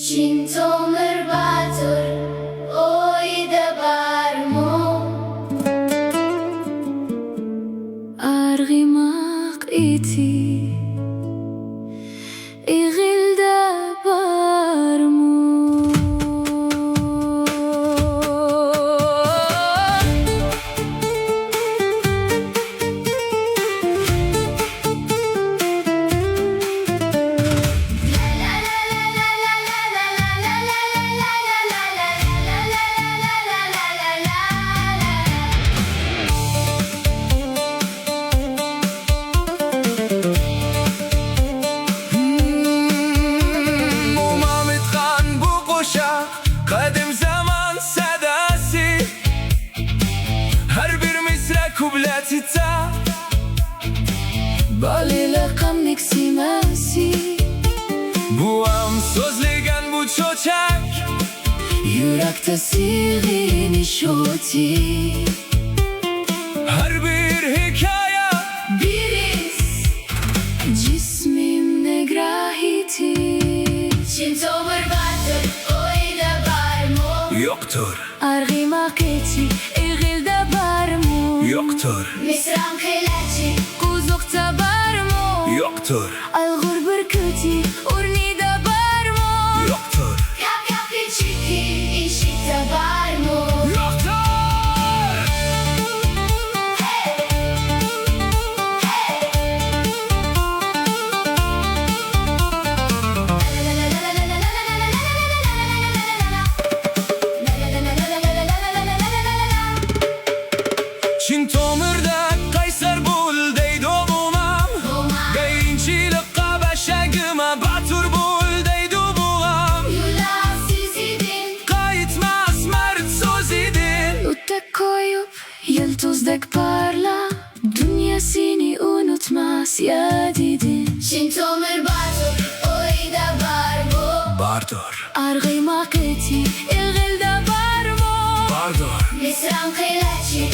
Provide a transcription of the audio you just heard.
Çintomer batur oyda barmo أرغمك إيتي إغلدا بارمو Kadim zaman sedası Her bir misre kubletita بالي قمك سماسي Bu am sözlegen bu çöçek Yürekte sirgini şoti Her bir hikaye Bir iz Cismimde grahiti Çintomer batur oyda barmo Yoktur, أرغمك إيتي إغلدا بارمو yoktur, Misran kılaçı Kuzukta barmو yoktur, الغر بركتي أرنيدا بارمو yoktur, Kap kap küçükü işitte barmo yoktur. Çintomir'de Kayser bul deydi olmam Beyinçilik kabeşegime batur bul deydi bulam Yulasız idin Kayıtmaz mert söz idin Yutek koyup yıldızdek parla Dünya seni unutmaz ya dedin Çintomer batur oyda barmo Bardur, أرغمك إيتي إغلدا بارمو bardur, Misran kılaçı